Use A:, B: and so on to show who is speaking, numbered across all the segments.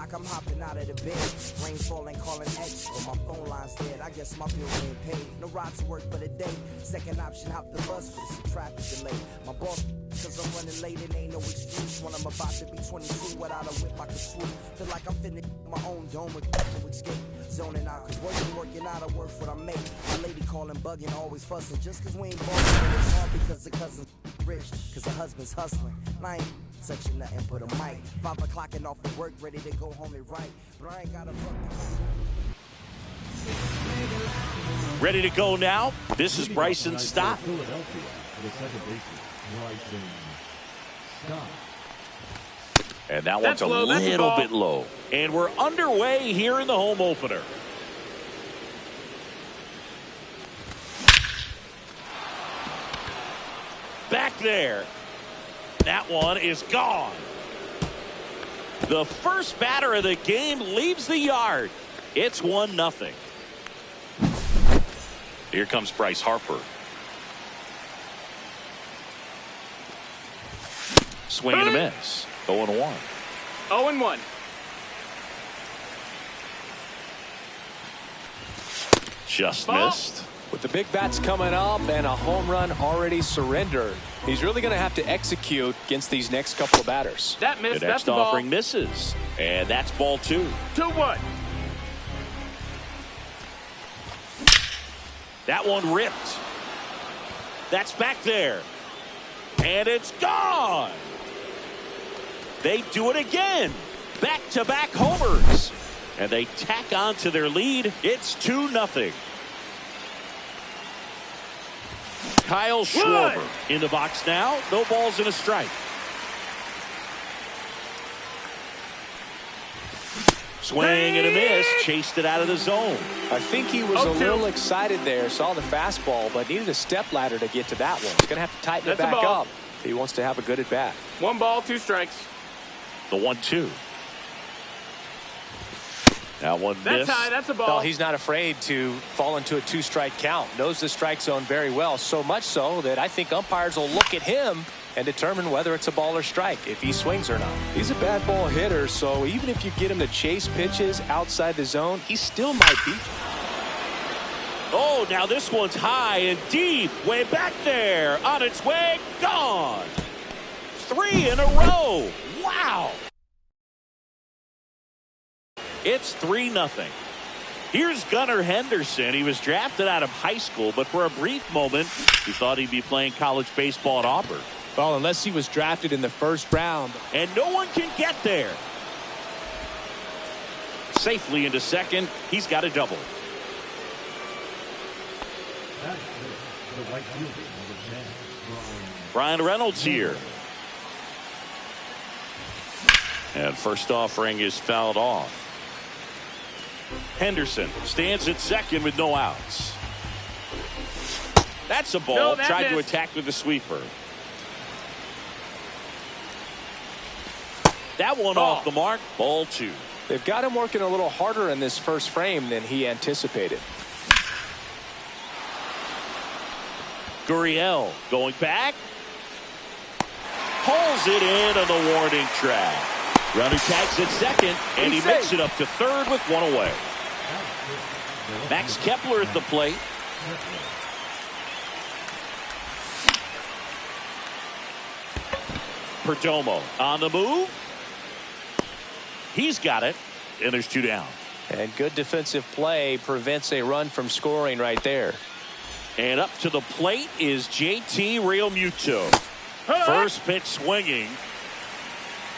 A: o'clock, I'm hopping out of the bed. Rain falling, calling X, but my phone line's dead. I guess my bill ain't paid. No ride to work for the day. Second option, hop the bus, but it's a traffic delay. My boss, cause I'm running late, it ain't no excuse. When I'm about to be 22, without a whip I can swoop. Feel like I'm finna my own dome with no escape. Zoning out, cause working out, I work what I make. My lady calling, bugging, always fussing. Just cause we ain't bossing, it's hard because the cousin's rich, cause the husband's hustling. And I ain't touching nothing but a mic. 5 o'clock and off of work, ready to go home and write. But I ain't got a buck.
B: Ready to go now. This is Bryson Stott.
C: Philadelphia for the second baseman, Bryson Stott.
B: And that one's a little bit low. And we're underway here in the home opener. Back there. That one is gone. The first batter of the game leaves the yard. It's 1-0. Here comes Bryce Harper. Swing and a miss. 0-1.
D: 0-1.
B: Just missed.
E: With the big bats coming up and a home run already surrendered, he's really going to have to execute against these next couple of batters.
D: That missed.
B: The next offering misses. And that's ball 2.
D: 2-1.
B: That one ripped. That's back there. And it's gone. They do it again. Back-to-back homers. And they tack on to their lead. It's 2-0. Kyle Schwarber in the box now. No balls and a strike. Swing and a miss. Chased it out of the zone.
E: I think he was a little excited there. Saw the fastball, but needed a step ladder to get to that one. He's going to have to tighten it back up if he wants to have a good at bat.
D: 1 ball, 2 strikes.
B: The 1-2. That one missed.
D: That's high. That's a ball.
E: Well, he's not afraid to fall into a 2-strike count. Knows the strike zone very well. So much so that I think umpires will look at him and determine whether it's a ball or strike, if he swings or not. He's a bad ball hitter, so even if you get him to chase pitches outside the zone, he still might beat you.
B: Oh, now this one's high and deep. Way back there. On its way. Gone. 3 in a row. Wow. It's 3-0. Here's Gunnar Henderson. He was drafted out of high school, but for a brief moment, he thought he'd be playing college baseball at Auburn.
F: Well, unless he was drafted in the first round.
B: And no one can get there. Safely into second. He's got a double.
C: The right fielder, number 10,
B: Brian Reynolds here. And first offering is fouled off. Henderson stands at second with no outs. That's a ball.
D: No, that
B: Tried to
D: missed.
B: attack with the sweeper. That one off the mark. Ball 2.
E: They've got him working a little harder in this first frame than he anticipated.
B: Gurriel going back. Pulls it in on the warning track. Runner tags at second, and he makes it up to third with 1 away. Max Kepler at the plate. Perdomo on the move. He's got it, and there's 2 down.
E: And good defensive play prevents a run from scoring right there.
B: And up to the plate is JT Realmuto. First pitch swinging.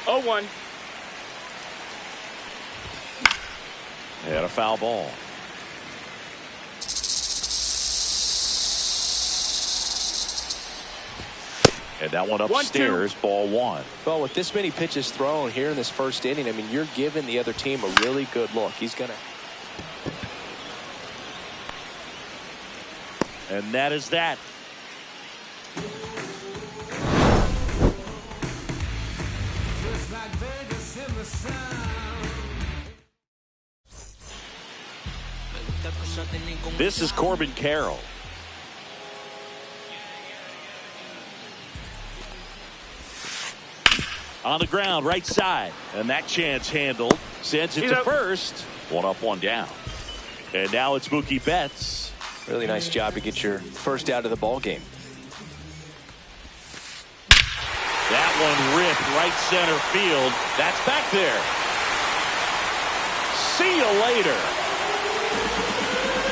D: 0-1.
B: And a foul ball. And that one upstairs, ball 1.
E: Well, with this many pitches thrown here in this first inning, I mean, you're giving the other team a really good look. He's going to.
B: And that is that. This is Corbin Carroll. On the ground, right side. And that chance handled. Sends it to first. One up, one down. And now it's Mookie Betts.
E: Really nice job to get your first out of the ball game.
B: That one ripped right center field. That's back there. See you later.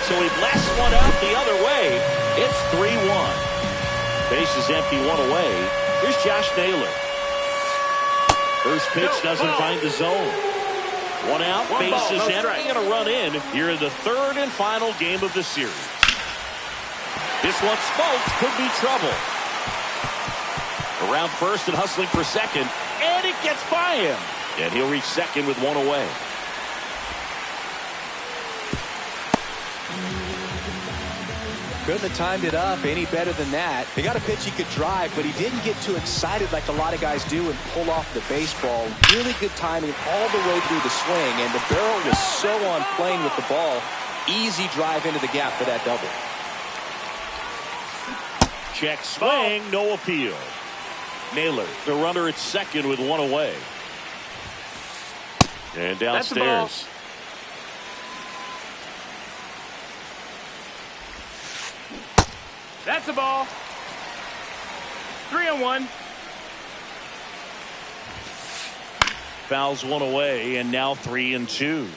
B: So he blasts one out the other way. It's 3-1. Base is empty, one away. Here's Josh Naylor. First pitch doesn't find the zone. One out, base is empty, and a run in here in the third and final game of the series. This one smoked, could be trouble. Around first and hustling for second, and it gets by him. And he'll reach second with one away.
E: Couldn't have timed it up any better than that. They got a pitch he could drive, but he didn't get too excited like a lot of guys do and pull off the baseball. Really good timing all the way through the swing, and the barrel was so on plane with the ball. Easy drive into the gap for that double.
B: Check swing, no appeal. Naylor, the runner at second with one away. And downstairs.
D: That's a ball. 3-1.
B: Fouls one away, and now 3-2.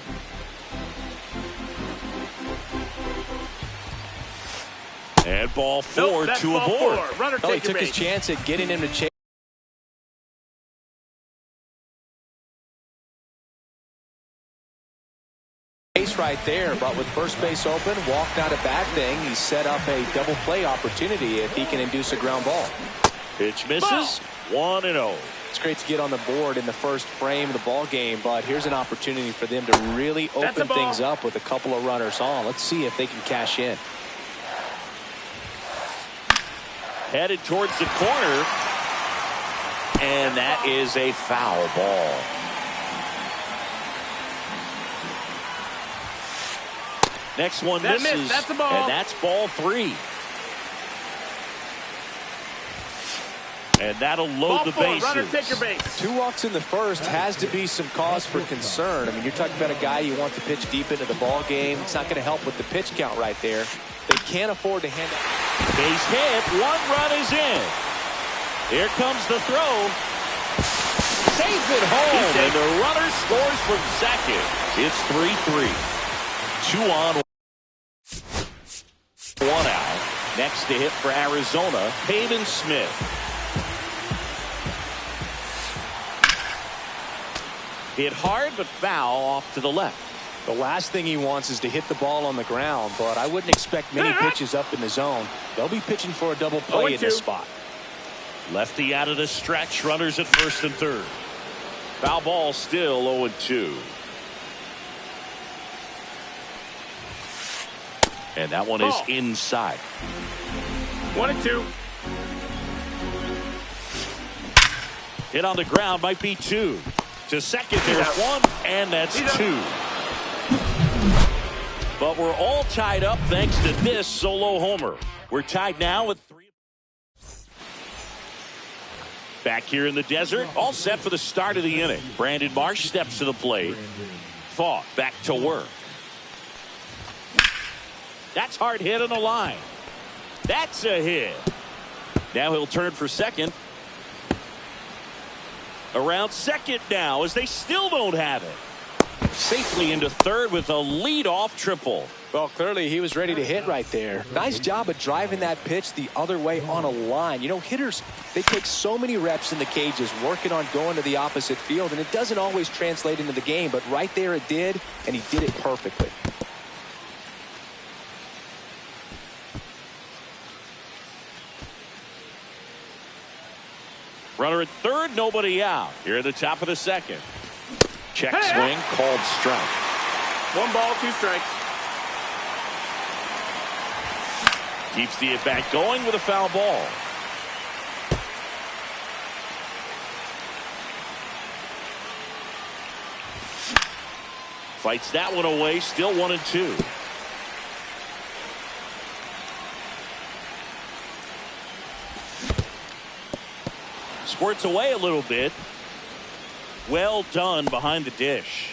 B: And ball four,
D: that's
B: two
D: ball
B: aboard.
D: Four. Runner
E: Well, he
D: take your
E: took his
D: base.
E: chance at getting him to chase right there, but with first base open, walked out a bad thing. He set up a double play opportunity if he can induce a ground ball.
B: Pitch misses. 1-0.
E: It's great to get on the board in the first frame of the ball game, but here's an opportunity for them to really open things up with a couple of runners on. Let's see if they can cash in.
B: Headed towards the corner, and that is a foul ball. Next one misses,
D: that's a ball.
B: And that's ball three. And that'll load the bases.
D: Runner, take your base.
E: 2 walks in the first has to be some cause for concern. I mean, you're talking about a guy you want to pitch deep into the ball game. It's not going to help with the pitch count right there. They can't afford to hand out.
B: Base hit. 1 run is in. Here comes the throw. Saves it home, and the runner scores from second. It's 3-3. 2 on, 1 out. Next to hit for Arizona, Peyton Smith. Hit hard, but foul off to the left.
E: The last thing he wants is to hit the ball on the ground, but I wouldn't expect many pitches up in the zone. They'll be pitching for a double play in this spot.
B: Lefty out of the stretch, runners at first and third. Foul ball still 0-2. And that one is inside.
D: 1-2.
B: Hit on the ground, might be 2. To second, there's 1, and that's 2. But we're all tied up thanks to this solo homer. We're tied now with 3. Back here in the desert, all set for the start of the inning. Brandon Marsh steps to the plate. Fought back to work. That's hard hit on the line. That's a hit. Now he'll turn for second. Around second now as they still don't have it. Safely into third with a leadoff triple.
E: Well, clearly he was ready to hit right there. Nice job of driving that pitch the other way on a line. You know, hitters, they take so many reps in the cages working on going to the opposite field, and it doesn't always translate into the game, but right there it did, and he did it perfectly.
B: Runner at third, nobody out. Here at the top of the second. Check swing, called strike.
D: 1 ball, 2 strikes.
B: Keeps the at-bat going with a foul ball. Fights that one away, still 1-2. Squirts away a little bit. Well done behind the dish.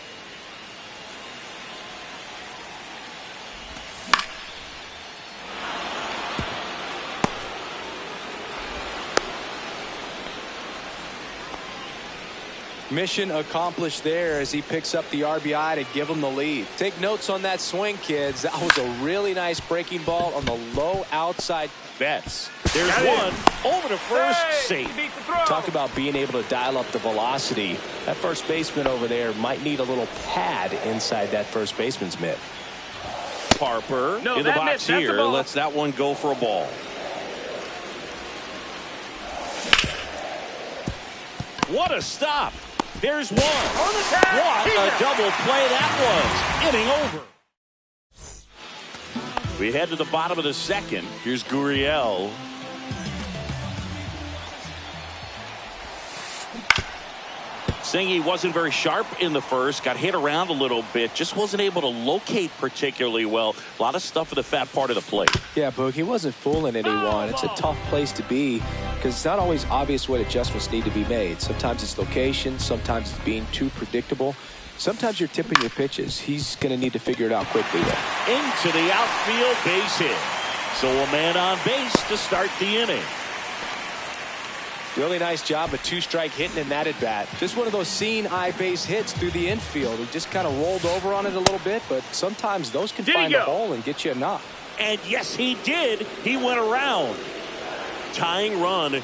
E: Mission accomplished there as he picks up the RBI to give him the lead. Take notes on that swing, kids. That was a really nice breaking ball on the low outside.
B: Betts. There's one over to first. Safe.
E: Talk about being able to dial up the velocity. That first baseman over there might need a little pad inside that first baseman's mitt.
B: Harper in the box here lets that one go for a ball. What a stop. There's one. What a double play that was. Inning over. We head to the bottom of the second. Here's Gurriel. Singy wasn't very sharp in the first. Got hit around a little bit. Just wasn't able to locate particularly well. A lot of stuff in the fat part of the plate.
E: Yeah, Boog, he wasn't fooling anyone. It's a tough place to be because it's not always obvious what adjustments need to be made. Sometimes it's location. Sometimes it's being too predictable. Sometimes you're tipping your pitches. He's going to need to figure it out quickly, though.
B: Into the outfield, base hit. So a man on base to start the inning.
E: Really nice job of two-strike hitting in that at-bat. Just one of those seeing eye base hits through the infield. He just kind of rolled over on it a little bit, but sometimes those can find a hole and get you a knock.
B: And yes, he did. He went around. Tying run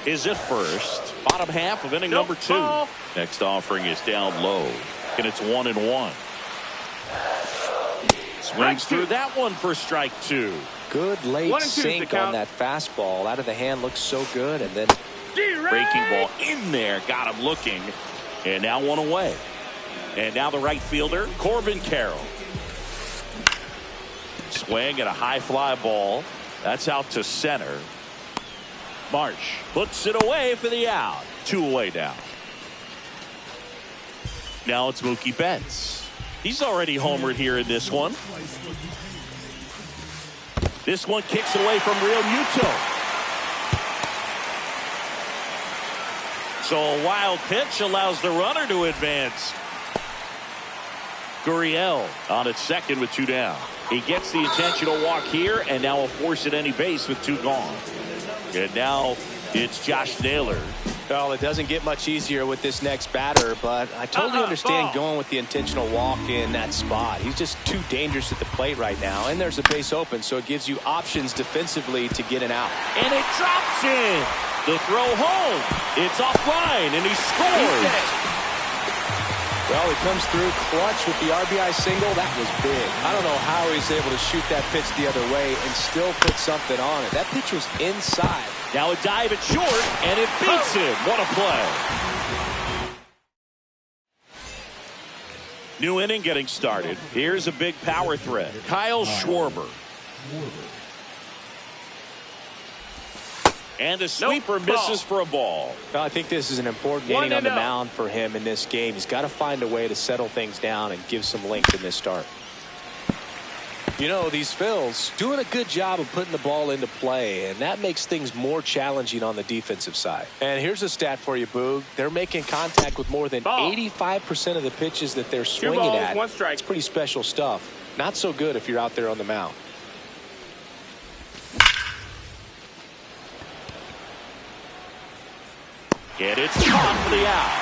B: is at first. Bottom half of inning number 2. Next offering is down low. And it's 1-1. Swings through that one for strike 2.
E: Good late sink on that fastball. Out of the hand looks so good. And then
B: breaking ball in there. Got him looking. And now one away. And now the right fielder, Corbin Carroll. Swing at a high fly ball. That's out to center. Marsh puts it away for the out. 2 away now. Now it's Mookie Betts. He's already homered here in this one. This one kicks away from Real Muto. So a wild pitch allows the runner to advance. Gurriel on at second with 2 down. He gets the intentional walk here, and now a force at any base with 2 gone. And now it's Josh Naylor.
E: Well, it doesn't get much easier with this next batter, but I totally understand going with the intentional walk in that spot. He's just too dangerous at the plate right now, and there's a base open, so it gives you options defensively to get an out.
B: And it drops in. The throw home. It's offline, and he scores.
E: Well, he comes through clutch with the RBI single. That was big. I don't know how he's able to shoot that pitch the other way and still put something on it. That pitch was inside.
B: Now a dive at short, and it beats him. What a play. New inning getting started. Here's a big power threat. Kyle Schwarber. And a sweeper misses for a ball.
E: Well, I think this is an important inning on the mound for him in this game. He's got to find a way to settle things down and give some length in this start. You know, these Phils doing a good job of putting the ball into play, and that makes things more challenging on the defensive side. And here's a stat for you, Boog. They're making contact with more than 85% of the pitches that they're swinging at. It's pretty special stuff. Not so good if you're out there on the mound.
B: And it's caught for the out.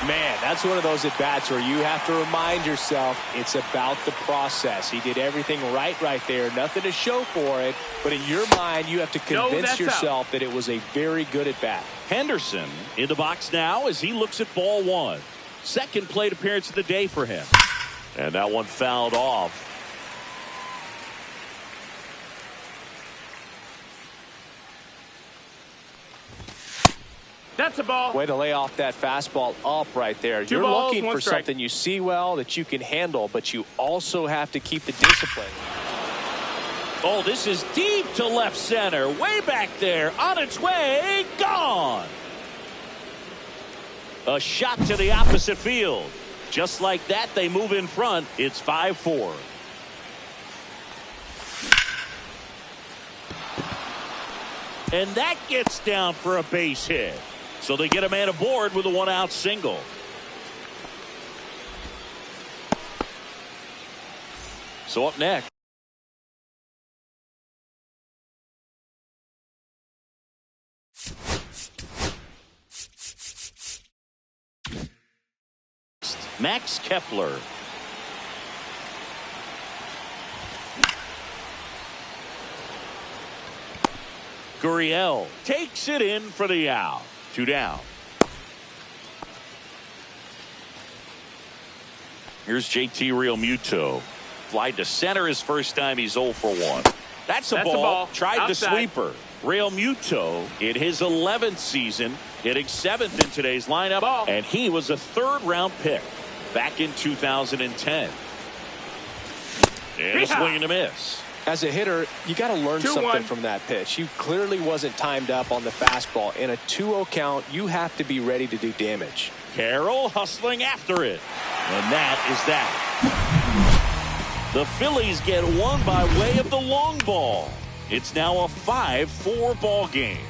E: Man, that's one of those at-bats where you have to remind yourself it's about the process. He did everything right there. Nothing to show for it. But in your mind, you have to convince yourself that it was a very good at-bat.
B: Henderson in the box now as he looks at ball 1. Second plate appearance of the day for him. And that one fouled off.
D: That's a ball.
E: Way to lay off that fastball up right there. You're looking for something you see well that you can handle, but you also have to keep the discipline.
B: Oh, this is deep to left center. Way back there. On its way. Gone. A shot to the opposite field. Just like that, they move in front. It's 5-4. And that gets down for a base hit. So they get a man aboard with a 1-out single. So up next, Max Kepler. Gurriel takes it in for the out. 2 down. Here's JT Realmuto. Fly to center his first time. He's 0 for 1. That's a ball. Tried
D: Outside.
B: the sweeper. Realmuto in his 11th season, hitting 7th in today's lineup.
D: Ball.
B: And he was a 3rd-round pick back in 2010. And a swing and a miss.
E: As a hitter, you got to learn
D: 2-1.
E: something from that pitch. He clearly wasn't timed up on the fastball. In a 2-0 count, you have to be ready to do damage.
B: Carroll hustling after it. And that is that. The Phillies get one by way of the long ball. It's now a 5-4 ball game.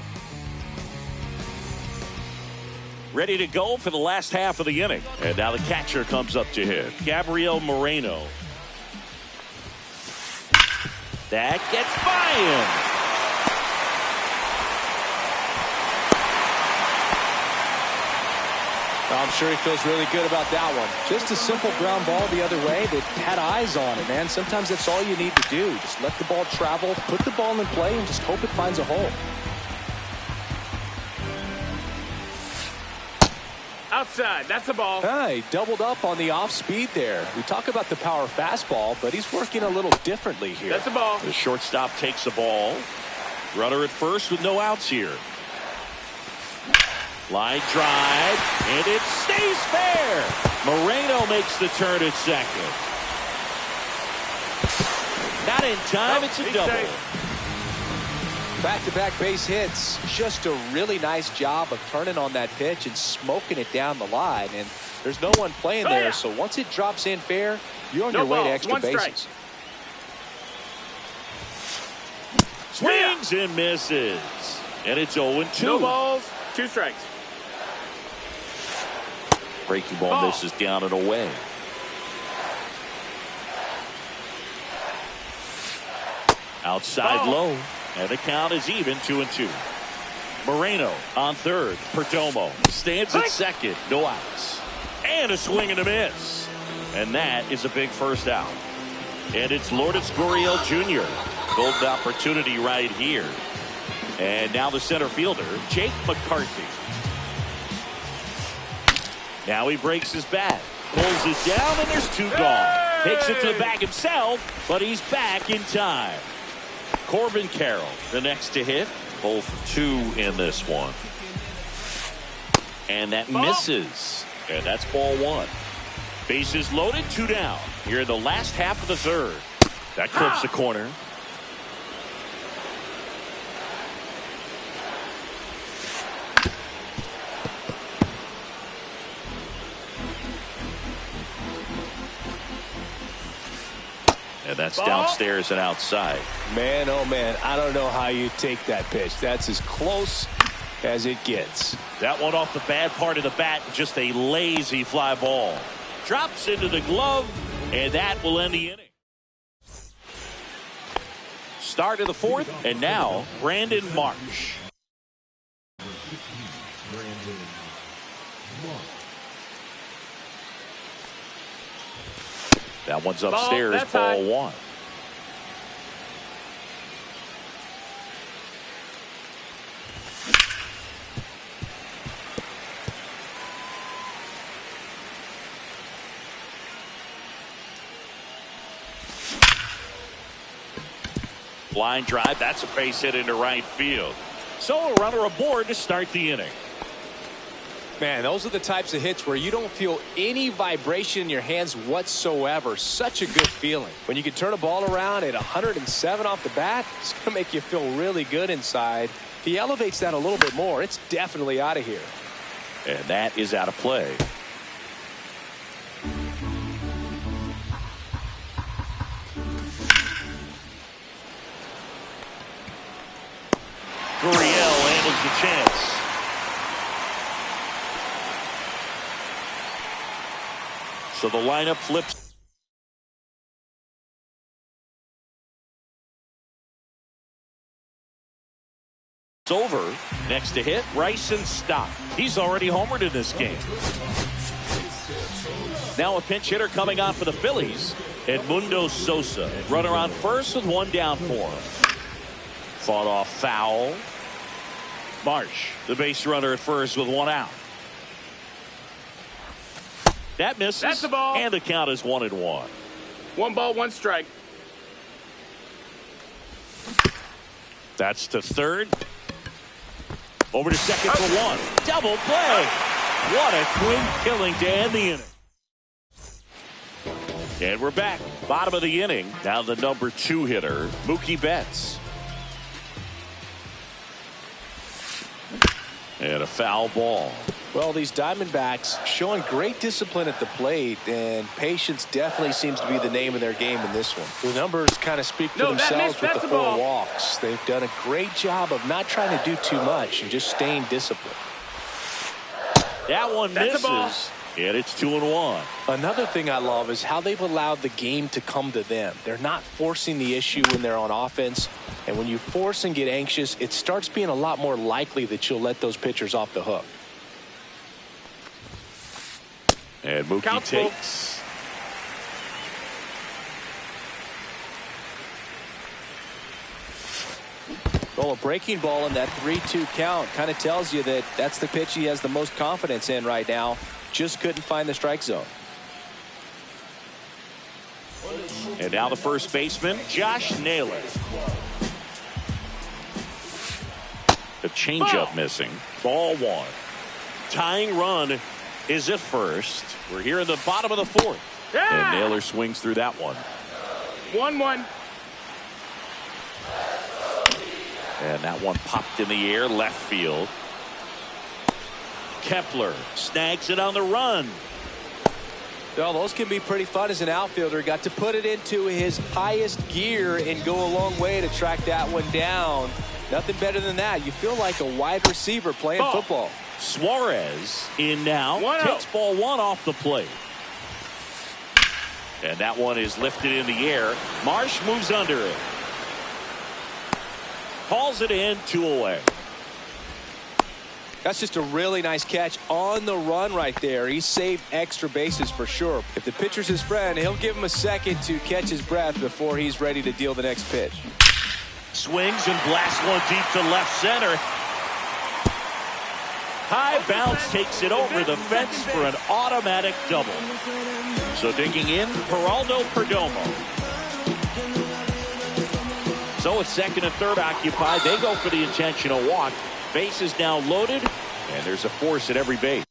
B: Ready to go for the last half of the inning. And now the catcher comes up to hit. Gabriel Moreno. That gets by him.
E: I'm sure he feels really good about that one. Just a simple ground ball the other way that had eyes on it, man. Sometimes that's all you need to do. Just let the ball travel, put the ball in play, and just hope it finds a hole.
D: Outside. That's a ball.
E: He doubled up on the off speed there. We talk about the power fastball, but he's working a little differently here.
D: That's a ball.
B: The shortstop takes the ball. Runner at first with no outs here. Line drive, and it stays fair. Moreno makes the turn at second. Not in time. It's a double.
D: Safe.
E: Back-to-back base hits. Just a really nice job of turning on that pitch and smoking it down the line. And there's no one playing there, so once it drops in fair, you're on your way to extra bases.
B: Swings and misses. And it's 0-2.
D: No balls, 2 strikes.
B: Breaking ball misses down and away. Outside low. And the count is even 2-2. Moreno on third. Perdomo stands at second. No outs. And a swing and a miss. And that is a big first out. And it's Lourdes Gurriel Jr. Golden opportunity right here. And now the center fielder, Jake McCarthy. Now he breaks his bat. Pulls it down, and there's 2 gone. Takes it to the bag himself, but he's back in time. Corbin Carroll, the next to hit. 0 for 2 in this one. And that misses. And that's ball 1. Bases loaded, 2 down. Here in the last half of the 3rd. That clips the corner. And that's downstairs and outside.
E: Man, oh man, I don't know how you take that pitch. That's as close as it gets.
B: That one off the bad part of the bat, just a lazy fly ball. Drops into the glove, and that will end the inning. Start of the 4th, and now Brandon Marsh.
C: Brandon Marsh.
B: That one's upstairs, ball 1. Line drive, that's a base hit into right field. So a runner aboard to start the inning.
E: Man, those are the types of hits where you don't feel any vibration in your hands whatsoever. Such a good feeling. When you can turn a ball around at 107 off the bat, it's going to make you feel really good inside. If he elevates that a little bit more, it's definitely out of here.
B: And that is out of play. Gurriel handles the chance. So the lineup flips. It's over. Next to hit, Bryson Stott. He's already homered in this game. Now a pinch hitter coming on for the Phillies. Edmundo Sosa. Runner on first with one down for him. Fought off foul. Marsh, the base runner at first with one out. That misses.
D: That's the ball.
B: And the count is 1-1.
D: 1 ball, 1 strike.
B: That's to third. Over to second for one. Double play. What a clean killing to end the inning. And we're back. Bottom of the inning. Now the number 2 hitter, Mookie Betts. And a foul ball.
E: Well, these Diamondbacks showing great discipline at the plate, and patience definitely seems to be the name of their game in this one. The numbers kind of speak for themselves with the 4 walks. They've done a great job of not trying to do too much and just staying disciplined.
B: That one misses. And it's 2-1.
E: Another thing I love is how they've allowed the game to come to them. They're not forcing the issue when they're on offense. And when you force and get anxious, it starts being a lot more likely that you'll let those pitchers off the hook.
B: And Mookie takes.
E: Well, a breaking ball in that 3-2 count kind of tells you that that's the pitch he has the most confidence in right now. Just couldn't find the strike zone.
B: And now the first baseman, Josh Naylor. The changeup missing. Ball 1. Tying run is at first. We're here in the bottom of the 4th.
D: Yeah!
B: And Naylor swings through that one.
D: 1-1.
B: And that one popped in the air, left field. Kepler snags it on the run.
E: Well, those can be pretty fun as an outfielder. Got to put it into his highest gear and go a long way to track that one down. Nothing better than that. You feel like a wide receiver playing football.
B: Suarez in now.
D: 1-0.
B: Takes ball 1 off the plate. And that one is lifted in the air. Marsh moves under it. Calls it in, 2 away.
E: That's just a really nice catch on the run right there. He saved extra bases for sure. If the pitcher's his friend, he'll give him a second to catch his breath before he's ready to deal the next pitch.
B: Swings and blasts one deep to left center. High bounce takes it over the fence for an automatic double. So digging in, Geraldo Perdomo. So with second and third occupied, they go for the intentional walk. Base is now loaded, and there's a force at every base.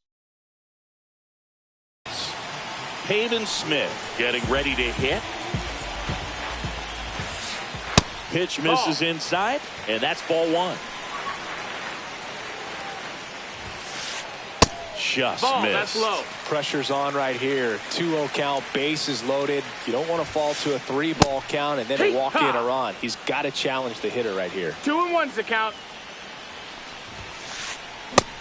B: Pavin Smith getting ready to hit. Pitch misses inside, and that's ball 1. Just missed.
D: That's low.
E: Pressure's on right here. 2-0 count, base is loaded. You don't want to fall to a 3-ball count and then a walk in or on. He's got to challenge the hitter right here.
D: 2-1's the count.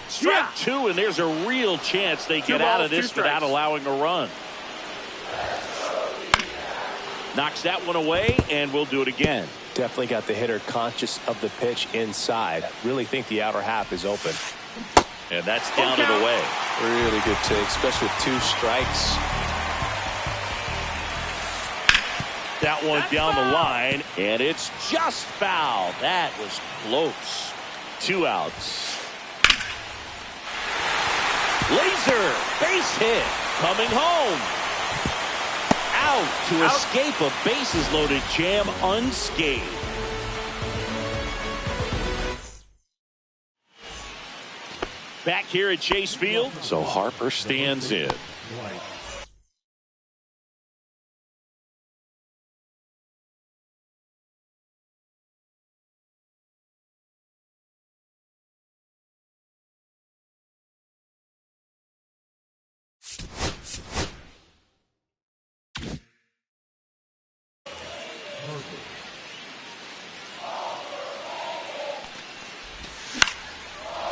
B: Strike 2, and there's a real chance they get out of this without allowing a run. Knocks that one away, and we'll do it again.
E: Definitely got the hitter conscious of the pitch inside. Really think the outer half is open.
B: And that's down and away.
E: Really good take, especially with 2 strikes.
B: That one down the line, and it's just foul. That was close. 2 outs. Laser, base hit, coming home. Out to escape a bases-loaded jam unscathed. Back here at Chase Field, so Harper stands in.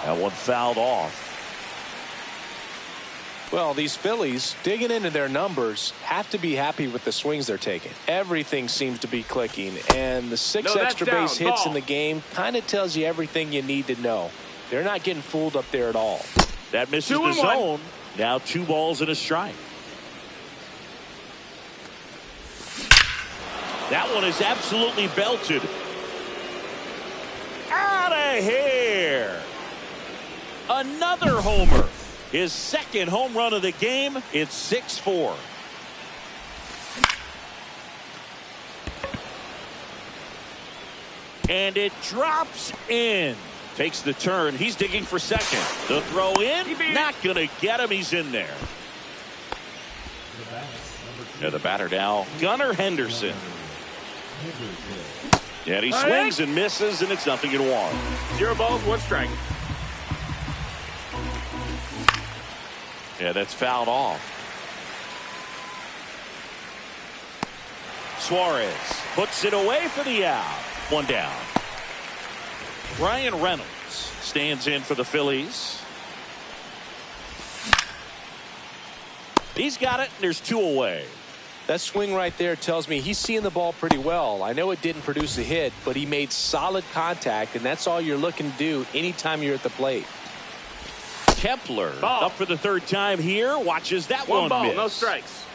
B: That one fouled off.
E: Well, these Phillies, digging into their numbers, have to be happy with the swings they're taking. Everything seems to be clicking, and the 6 extra base hits in the game kind of tells you everything you need to know. They're not getting fooled up there at all.
B: That misses the zone. Now 2 balls and a strike. That one is absolutely belted. Out of here. Another homer. His second home run of the game. It's 6-4. And it drops in. Takes the turn. He's digging for second. The throw in. Not going to get him. He's in there. Yeah, the batter now, Gunnar Henderson. And he swings and misses, and it's 0-1.
D: 0 balls, 1 strike.
B: Yeah, that's fouled off. Suarez puts it away for the out. 1 down. Brian Reynolds stands in for the Phillies. He's got it, and there's 2 away.
E: That swing right there tells me he's seeing the ball pretty well. I know it didn't produce a hit, but he made solid contact, and that's all you're looking to do anytime you're at the plate.
B: Kepler up for the 3rd time here. Watches that one
D: ball,
B: miss.
D: no strikes.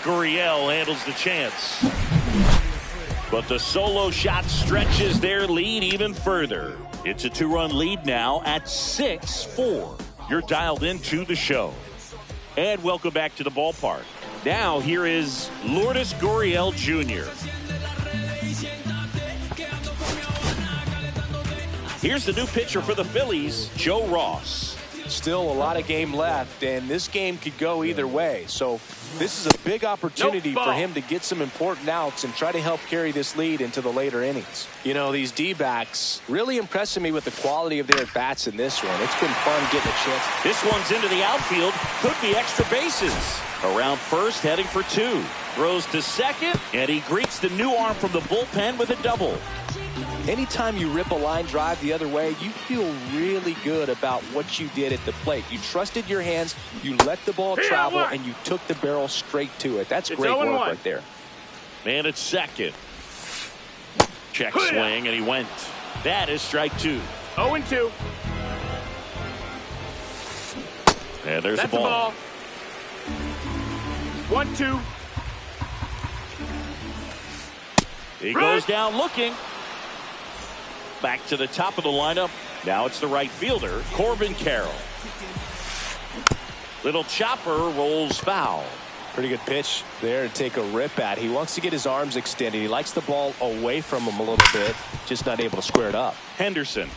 B: Gurriel handles the chance. But the solo shot stretches their lead even further. It's a 2-run lead now at 6-4. You're dialed into the show. And welcome back to the ballpark. Now here is Lourdes Gurriel Jr. Here's the new pitcher for the Phillies, Joe Ross.
E: Still a lot of game left, and this game could go either way. So this is a big opportunity for him to get some important outs and try to help carry this lead into the later innings. You know, these D-backs really impressing me with the quality of their bats in this one. It's been fun getting a chance.
B: This one's into the outfield. Could be extra bases. Around first, heading for 2. Throws to second, and he greets the new arm from the bullpen with a double.
E: Anytime you rip a line drive the other way, you feel really good about what you did at the plate. You trusted your hands, you let the ball travel, and you took the barrel straight to it. That's great work right there.
B: Man at second. Check swing, and he went. That is strike 2.
D: 0-2.
B: And there's the
D: ball. 1-2.
B: He goes down looking. Back to the top of the lineup. Now it's the right fielder, Corbin Carroll. Little chopper rolls foul.
E: Pretty good pitch there to take a rip at. He wants to get his arms extended. He likes the ball away from him a little bit, just not able to square it up.
B: Henderson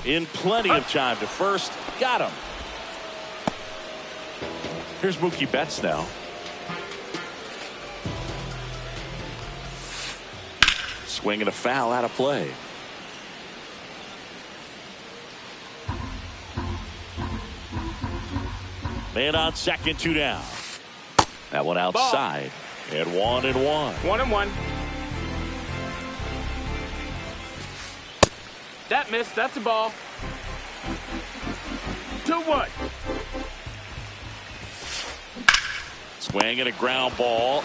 B: in plenty of time to first. Got him. Here's Mookie Betts now. Swing and a foul out of play. Man on second, 2 down. That one outside. And 1-1.
D: 1-1. That missed. That's a ball. 2-1.
B: Swing and a ground ball.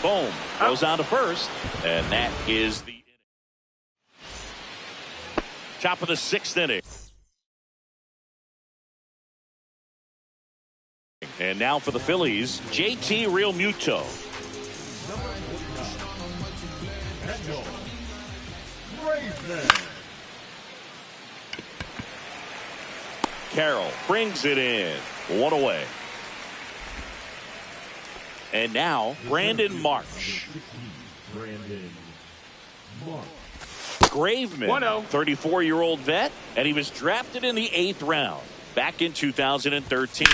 B: Boom. Goes on to first. And that is the inning. Top of the 6th inning. And now for the Phillies, JT Realmuto. Carroll brings it in. 1 away. And now Brandon March. Graveman,
D: 1-0.
B: 34-year-old vet, and he was drafted in the 8th round back in 2013.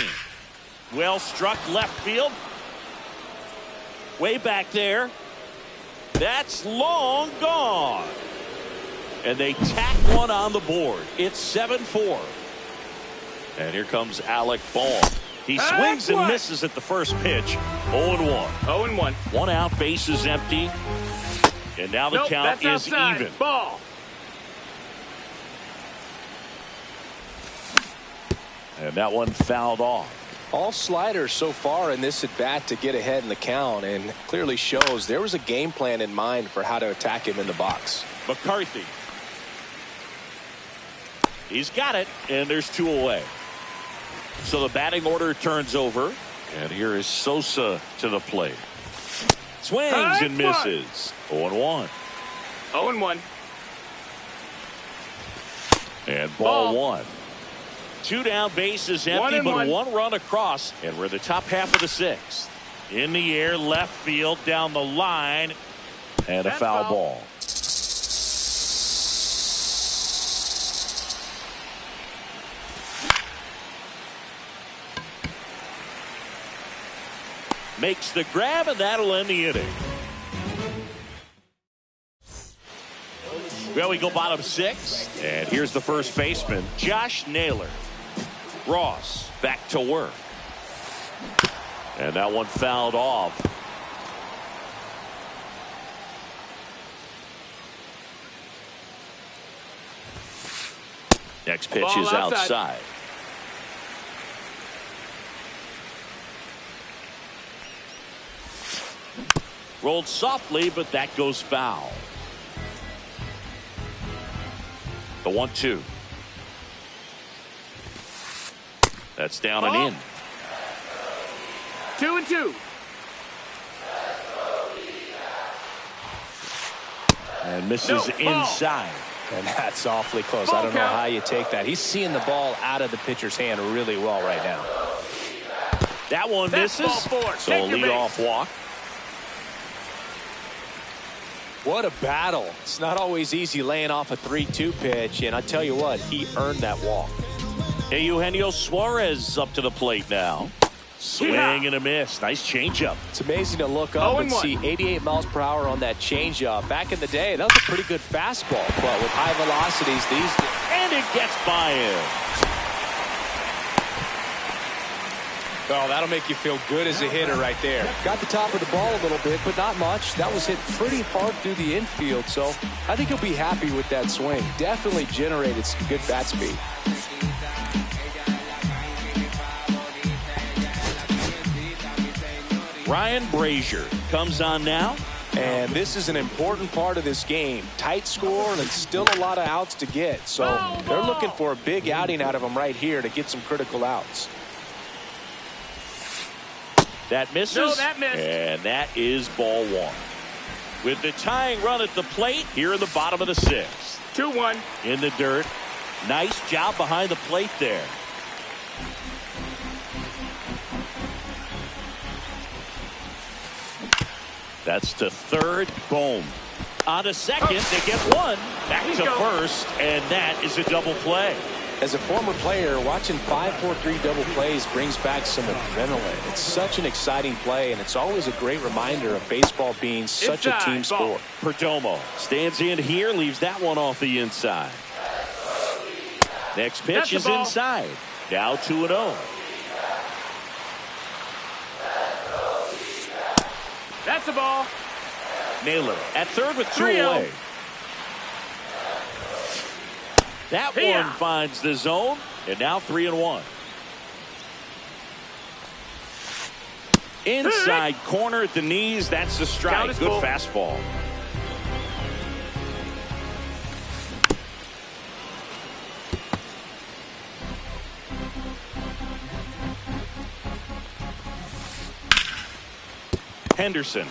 B: Well struck left field. Way back there. That's long gone. And they tack one on the board. It's 7-4. And here comes Alec Bohm. He swings and misses at the first pitch. 0-1.
D: 0-1.
B: 1 out, bases empty. And now the
D: Nope,
B: count
D: that's
B: is
D: outside.
B: even.
D: Ball.
B: And that one fouled off.
E: All sliders so far in this at bat to get ahead in the count, and clearly shows there was a game plan in mind for how to attack him in the box.
B: McCarthy. He's got it, and there's 2 away. So the batting order turns over, and here is Sosa to the plate. Swings and misses. 0-1.
D: 0-1.
B: And ball
D: Ball.
B: 1. 2 down, bases empty, but 1 run across, and we're the top half of the 6th. In the air, left field, down the line, and a
D: That's
B: foul
D: foul.
B: ball. Makes the grab, and that'll end the inning. Well, we go bottom 6, and here's the first baseman, Josh Naylor. Ross back to work. And that one fouled off. Next pitch
D: Ball
B: is outside. Rolled softly, but that goes foul. The 1-2. That's down and in.
D: 2-2.
B: And misses
D: No, ball.
B: inside.
E: And that's awfully close.
D: Ball
E: I don't know
D: count.
E: how you take that. He's seeing the ball out of the pitcher's hand really well right now.
B: That one
D: That's
B: misses.
D: ball 4.
B: So a
D: Take your
B: leadoff walk.
E: What a battle. It's not always easy laying off a 3-2 pitch, and I tell you what, he earned that walk.
B: Hey, Eugenio Suarez up to the plate now. Swing and a miss. Nice changeup.
E: It's amazing to look up and
D: 0-1.
E: see 88 miles per hour on that changeup. Back in the day, that was a pretty good fastball, but with high velocities these days.
B: And it gets by him.
E: Oh, that'll make you feel good as a hitter right there. Got the top of the ball a little bit, but not much. That was hit pretty hard through the infield, so I think he'll be happy with that swing. Definitely generated some good bat speed.
B: Ryan Brazier comes on now.
E: And this is an important part of this game. Tight score and still a lot of outs to get. So they're looking for a big outing out of him right here to get some critical outs.
B: That misses.
D: No, that missed.
B: And that is ball 1. With the tying run at the plate here in the bottom of the 6th.
D: 2-1.
B: In the dirt. Nice job behind the plate there. That's to third. Boom. On to second. They get 1. Back to first. And that is a double play.
E: As a former player, watching 5-4-3 double plays brings back some adrenaline. It's such an exciting play, and it's always a great reminder of baseball being such a team sport.
B: Perdomo stands in here, leaves that one off the inside. Next pitch is inside. Now 2-0.
D: That's a ball.
B: Naylor at third with 2
D: 3-0.
B: away. That one finds the zone, and now 3-1. Inside corner at the knees. That's the strike. Good
D: full.
B: fastball. Henderson.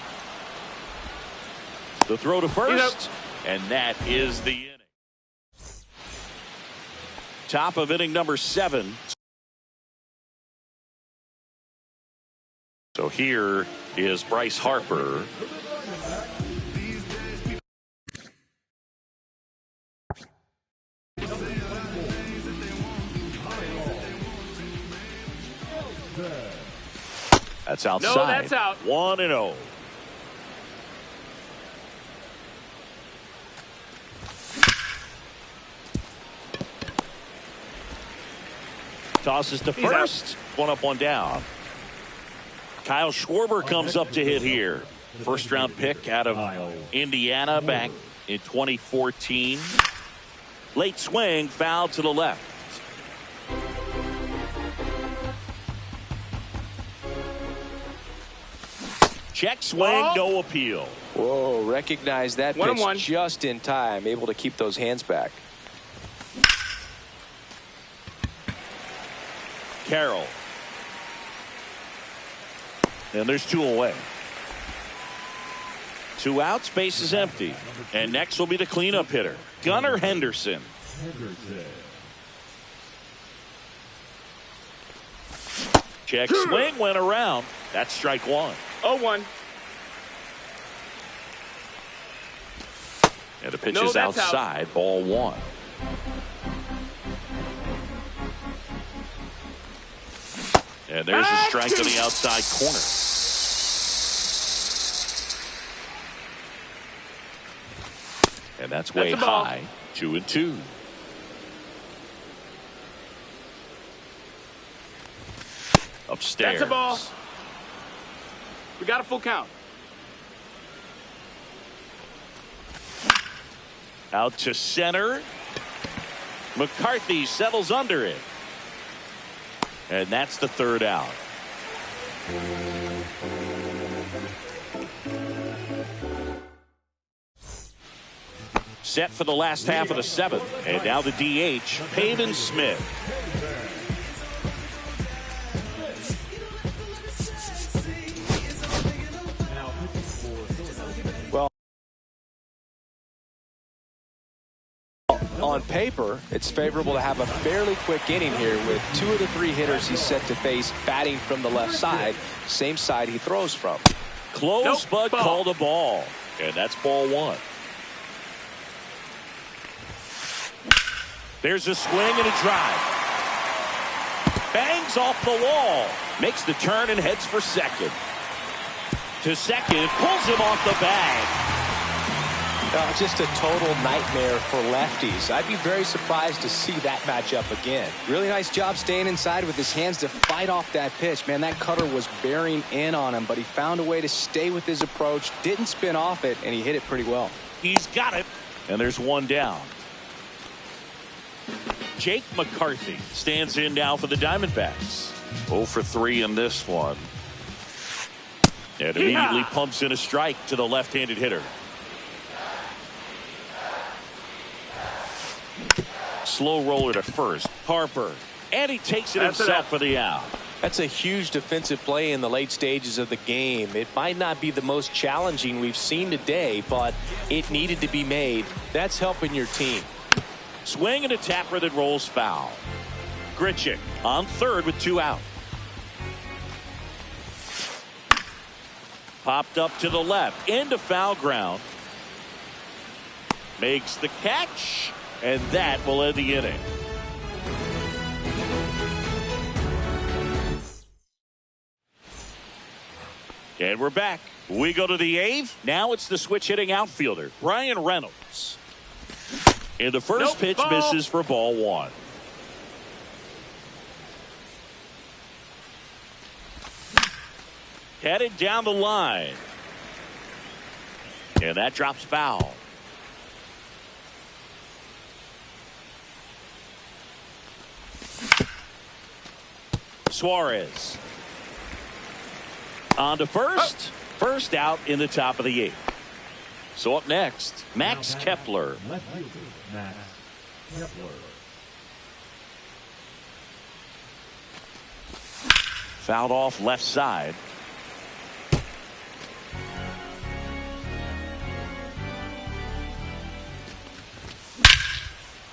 B: The throw to first, and that is the inning. Top of inning number 7. So here is Bryce Harper. That's outside.
D: No, that's out.
B: 1-0. Tosses to first. 1 up, 1 down. Kyle Schwarber comes up to hit here. First-round pick out of Indiana back in 2014. Late swing, foul to the left. Check swing, no appeal.
E: Whoa, recognize that pitch
D: 1-1.
E: just in time, able to keep those hands back.
B: Carroll. And there's 2 away. 2 outs, base is empty. And next will be the cleanup hitter, Gunnar Henderson. Check swing, went around. That's strike 1.
D: 0-1.
B: And the pitch
D: No,
B: is
D: that's
B: outside, ball 1. And there's a strike on the outside corner. And that's way
D: a ball.
B: high. 2-2. Upstairs.
D: That's a ball. We got a full count.
B: Out to center. McCarthy settles under it. And that's the 3rd out. Set for the last half of the 7th. And now the DH, Pavin Smith.
E: On paper, it's favorable to have a fairly quick inning here with 2 of the 3 hitters he's set to face batting from the left side, same side he throws from.
B: Close,
D: Nope,
B: but
D: ball.
B: called a ball. And that's ball 1. There's a swing and a drive. Bangs off the wall. Makes the turn and heads for second. To second, pulls him off the bag.
E: Just a total nightmare for lefties. I'd be very surprised to see that matchup again. Really nice job staying inside with his hands to fight off that pitch. Man, that cutter was bearing in on him, but he found a way to stay with his approach, didn't spin off it, and he hit it pretty well.
B: He's got it. And there's 1 down. Jake McCarthy stands in now for the Diamondbacks. 0 for 3 in this one. And immediately pumps in a strike to the left-handed hitter. Slow roller to first. Harper. And he takes it himself for the out.
E: That's a huge defensive play in the late stages of the game. It might not be the most challenging we've seen today, but it needed to be made. That's helping your team.
B: Swing and a tapper that rolls foul. Grichuk on third with 2 out. Popped up to the left into foul ground. Makes the catch, and that will end the inning. And we're back. We go to the 8th. Now it's the switch hitting outfielder, Brian Reynolds. And the first pitch misses for ball 1. Headed down the line. And that drops foul. Suarez. On to first. First out in the top of the 8th. So up next, Max Kepler.
C: Left fielder, Max Kepler.
B: Fouled off left side.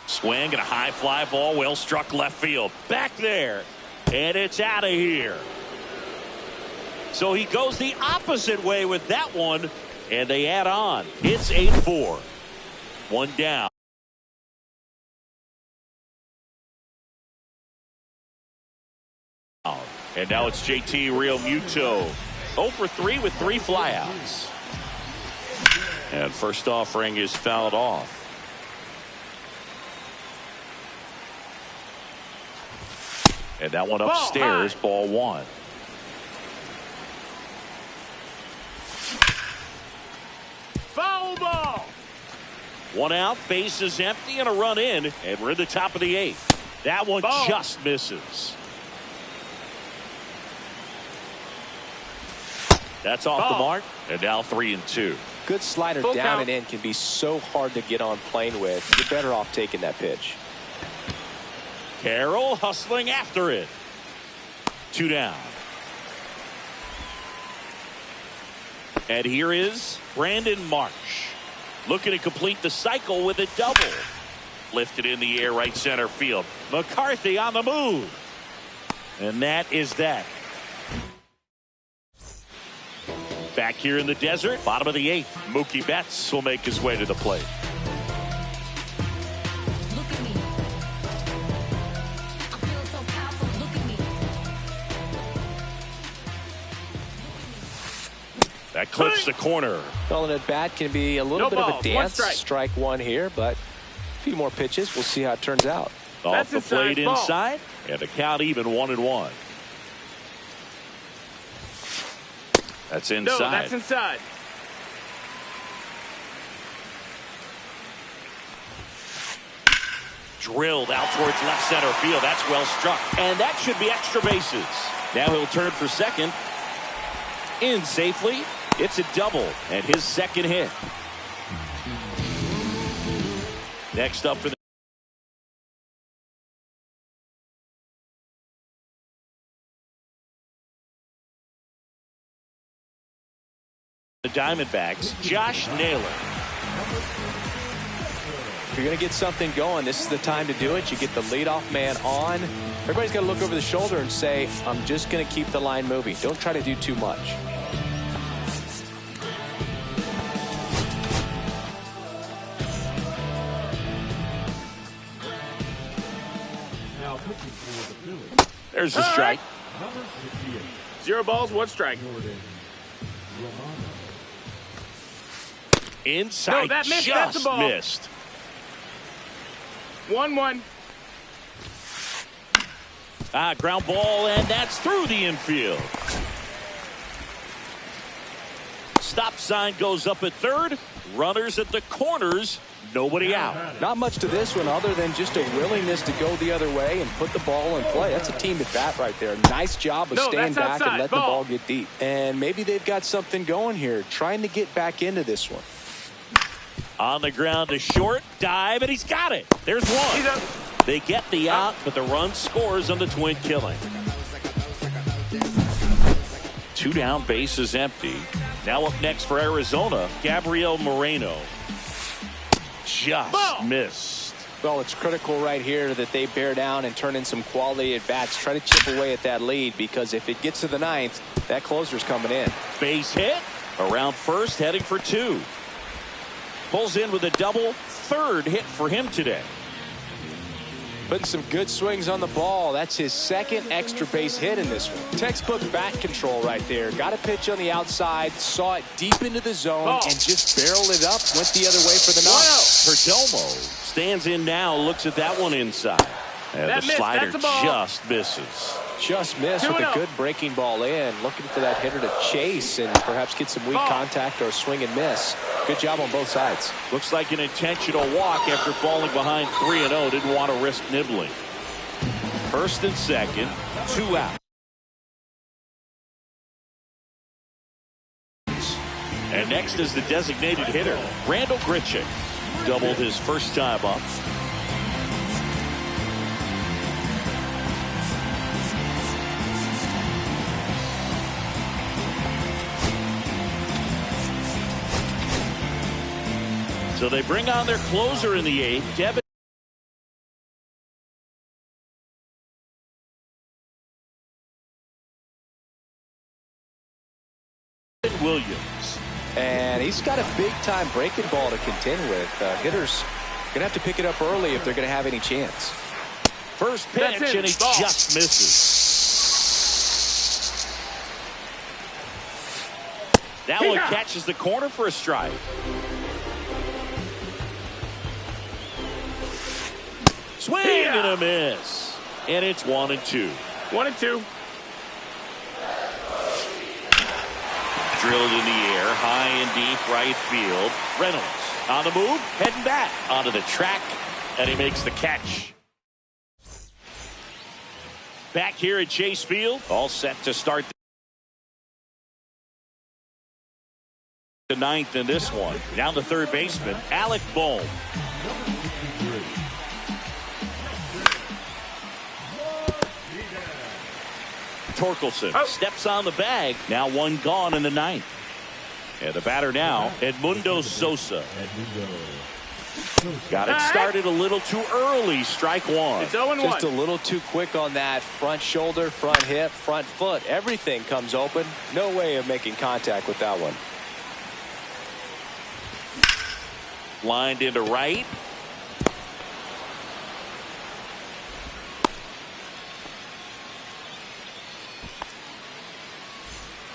B: Swing and a high fly ball, well struck left field. Back there. And it's out of here. So he goes the opposite way with that one. And they add on. It's 8-4. 1 down. And now it's JT Realmuto. 0 for 3 with 3 flyouts. And first offering is fouled off. And that one upstairs, ball 1.
D: No ball.
B: One out, base is empty, and a run in, and we're in the top of the 8th. That one just misses. That's off the mark, and now 3-2.
E: Good slider
D: Full
E: down
D: count.
E: and in can be so hard to get on plane with. You're better off taking that pitch.
B: Carroll hustling after it. 2 down. And here is Brandon Marsh, looking to complete the cycle with a double. Lifted in the air, right center field. McCarthy on the move. And that is that. Back here in the desert, bottom of the 8th. Mookie Betts will make his way to the plate.
G: Look at me. I feel so powerful. Look at me.
B: That clips the corner.
E: Calling it bat can be a little
D: No
E: bit of
D: balls,
E: a
D: one
E: dance.
D: strike.
E: Strike one here, but a few more pitches. We'll see how it turns out.
B: Off
D: That's
B: the
D: inside
B: plate
D: ball.
B: inside, and the count even 1-1. That's inside.
D: No, that's inside.
B: Drilled out towards left center field. That's well struck. And that should be extra bases. Now he'll turn for second. In safely. It's a double and his second hit. Next up for the Diamondbacks, Josh Naylor.
E: If you're going to get something going, this is the time to do it. You get the leadoff man on. Everybody's got to look over the shoulder and say, I'm just going to keep the line moving. Don't try to do too much.
C: Now pitching for the Phillies,
B: There's the strike.
C: number 68,
D: 0 balls, 1 strike.
C: Jordan Romano.
B: Inside,
D: No, that missed. That's
B: just
D: a ball.
B: missed.
D: 1-1.
B: Ground ball, and that's through the infield. Stop sign goes up at third. Runners at the corners. Nobody out.
E: Not much to this one other than just a willingness to go the other way and put the ball in play. That's a team at bat right there. Nice job of
D: No,
E: staying
D: that's
E: back
D: outside.
E: and letting the
D: Ball.
E: ball get deep. And maybe they've got something going here, trying to get back into this one.
B: On the ground to short. Dive, and he's got it. There's
D: He's
B: one.
D: up.
B: They get the out, but the run scores on the twin killing. 2 down, base is empty. Now up next for Arizona, Gabriel Moreno. Just
D: Ball.
B: missed.
E: Well, it's critical right here that they bear down and turn in some quality at bats. Try to chip away at that lead, because if it gets to the 9th, that closer's coming in.
B: Base hit. Around first, heading for 2. Pulls in with a double. 3rd hit for him today.
E: Putting some good swings on the ball. That's his 2nd extra base hit in this one. Textbook bat control right there. Got a pitch on the outside, saw it deep into the zone,
D: Ball.
E: and just barreled it up. Went the other way for the knock.
B: Perdomo stands in now, looks at that one inside. And
D: That
B: the
D: missed.
B: slider
D: That's a ball.
B: just misses.
E: Just missed with a
D: 2-0.
E: good breaking ball in. Looking for that hitter to chase and perhaps get some weak
D: Ball.
E: contact or a swing and miss. Good job on both sides.
B: Looks like an intentional walk after falling behind 3-0. Didn't want to risk nibbling. First and second, 2 out. And next is the designated hitter, Randall Grichuk. Doubled his first time up. So they bring on their closer in the 8th, Devin Williams.
E: And he's got a big-time breaking ball to contend with. Hitters going to have to pick it up early if they're going to have any chance.
B: First pitch,
D: That's it.
B: and he
D: Ball.
B: just misses. That one
D: Yeah.
B: catches the corner for a strike. Swing
D: Yeah.
B: and a miss. And it's 1-2.
D: 1-2.
B: Drilled in the air, high and deep right field. Reynolds on the move, heading back onto the track, and he makes the catch. Back here at Chase Field, all set to start the ninth in this one. Down the third baseman, Alec Bohm. Torkelson steps on the bag. Now one gone in the ninth. And the batter now, Edmundo Sosa. Got it started a little too early. Strike one.
D: It's 0-1.
E: Just a little too quick on that front shoulder, front hip, front foot. Everything comes open. No way of making contact with that one.
B: Lined into right.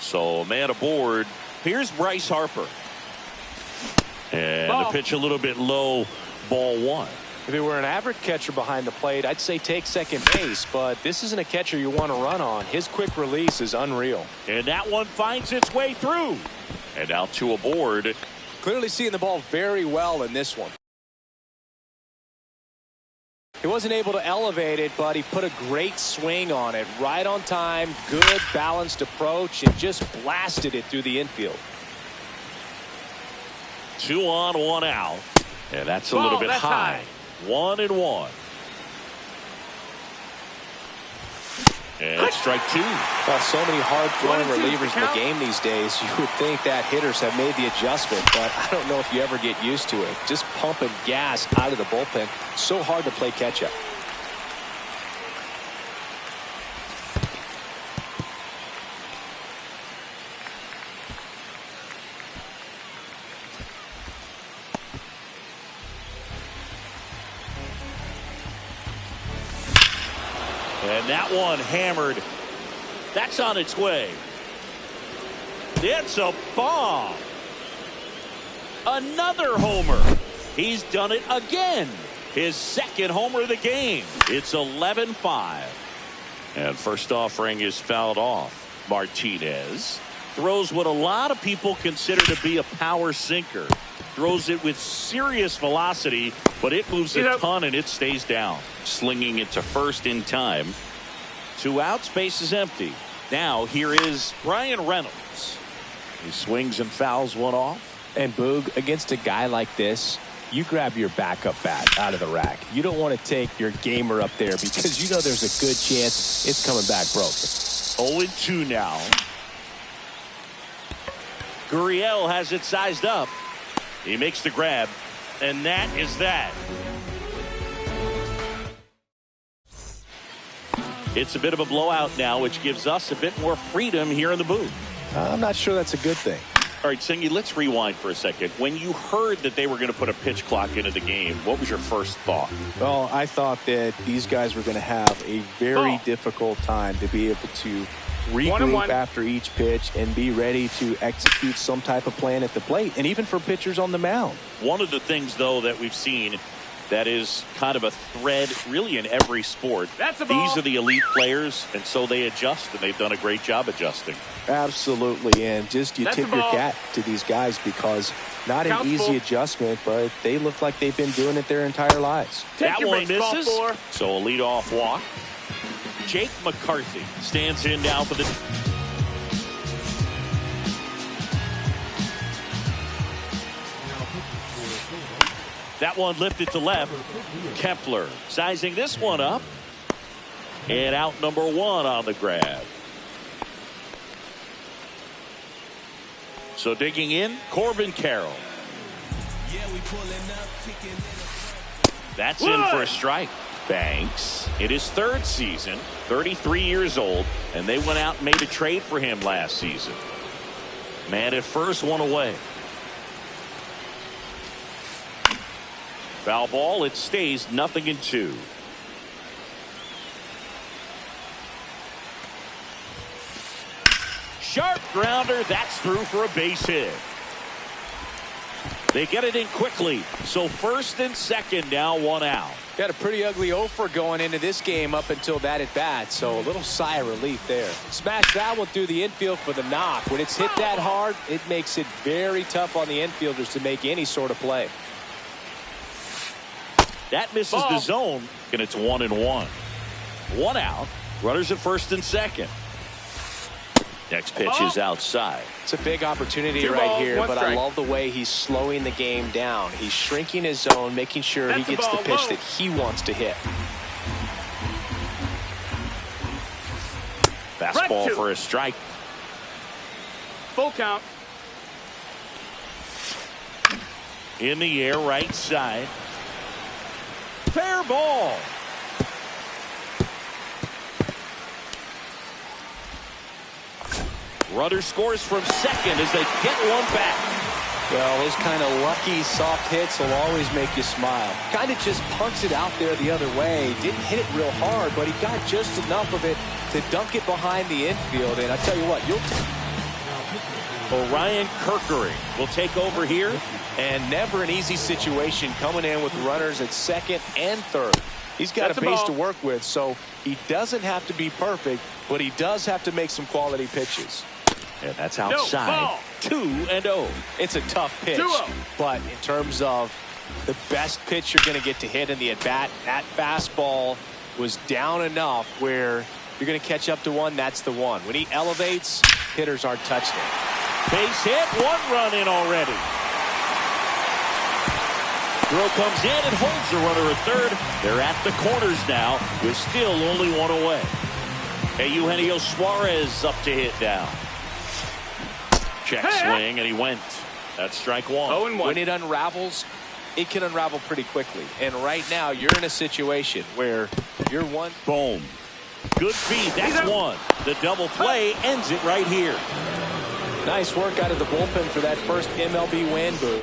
B: So man aboard. Here's Bryce Harper. And the pitch a little bit low, ball one.
E: If it were an average catcher behind the plate, I'd say take second base, but this isn't a catcher you want to run on. His quick release is unreal.
B: And that one finds its way through. And now two aboard.
E: Clearly seeing the ball very well in this one. He wasn't able to elevate it, but he put a great swing on it. Right on time, good balanced approach, and just blasted it through the infield.
B: 2 on, 1 out. And that's a little bit high. 1-1. And strike two.
E: Well, so many hard-throwing relievers in the game these days. You would think that hitters have made the adjustment, but I don't know if you ever get used to it. Just pumping gas out of the bullpen. So hard to play catch-up.
B: And that one hammered. That's on its way. It's a bomb. Another homer. He's done it again. His second homer of the game. It's 11-5. And first offering is fouled off. Martinez throws what a lot of people consider to be a power sinker. Throws it with serious velocity, but it moves a ton and it stays down. Slinging it to first in time. 2 outs, base is empty. Now here is Brian Reynolds. He swings and fouls one off.
E: And Boog, against a guy like this, you grab your backup bat out of the rack. You don't want to take your gamer up there because you know there's a good chance it's coming back broken.
B: 0-2 now. Gurriel has it sized up. He makes the grab, and that is that. It's a bit of a blowout now, which gives us a bit more freedom here in the booth.
E: I'm not sure that's a good thing.
B: All right, Singy, let's rewind for a second. When you heard that they were going to put a pitch clock into the game, what was your first thought?
E: Well, I thought that these guys were going to have a very difficult time to be able to regroup after each pitch and be ready to execute some type of plan at the plate, and even for pitchers on the mound.
B: One of the things, though, that we've seen that is kind of a thread really in every sport. These are the elite players, and so they adjust, and they've done a great job adjusting.
E: Absolutely, and just you tip your cap to these guys because not an easy adjustment, but they look like they've been doing it their entire lives.
B: That one misses, so a leadoff walk. Jake McCarthy stands in now for the... That one lifted to left. Kepler sizing this one up. And out number 1 on the grab. So digging in, Corbin Carroll. That's in for a strike. Banks in his 3rd season, 33 years old, and they went out and made a trade for him last season. Man at first, one away. Foul ball, it stays 0-2. Sharp grounder, that's through for a base hit. They get it in quickly. So first and second, now 1 out.
E: Got a pretty ugly offer going into this game up until that at bat, so a little sigh of relief there. Smash that one through the infield for the knock. When it's hit that hard, it makes it very tough on the infielders to make any sort of play.
B: That misses the zone, and it's 1-1. 1 out. Runners at first and second. Next pitch is outside.
E: It's a big opportunity
D: 2
E: right
D: balls,
E: here,
D: 1
E: but
D: strike.
E: I love the way he's slowing the game down. He's shrinking his zone, making sure he
D: That's the
E: gets the
D: ball,
E: pitch
D: low.
E: that he wants to hit.
B: Fastball
D: Strike 2.
B: for a strike.
D: Full count.
B: In the air, right side. Fair ball. Runner scores from second as they get one back.
E: Well, those kind of lucky soft hits will always make you smile. Kind of just punts it out there the other way. Didn't hit it real hard, but he got just enough of it to dunk it behind the infield. And I tell you what,
B: Orion Kirkering will take over here.
E: and never an easy situation coming in with runners at second and third. He's got
D: That's
E: a
D: a
E: base
D: ball.
E: to work with, so he doesn't have to be perfect, but he does have to make some quality pitches.
B: And that's outside.
D: ball.
B: 2-0.
E: It's a tough pitch,
D: 2-0.
E: but in terms of the best pitch you're going to get to hit in the at-bat, that fastball was down enough where you're going to catch up to one, that's the one. When he elevates, hitters aren't touching it.
B: Base hit, 1 run in already. Throw comes in and holds the runner at third. They're at the corners now with still only 1 away. Hey, Eugenio Suarez up to hit now. Check swing, and he went. That's strike 1.
D: 0-1.
E: When it unravels, it can unravel pretty quickly. And right now, you're in a situation where you're one.
B: Boom. Good feed. That's 1. The double play ends it right here.
E: Nice work out of the bullpen for that first MLB win, Boo.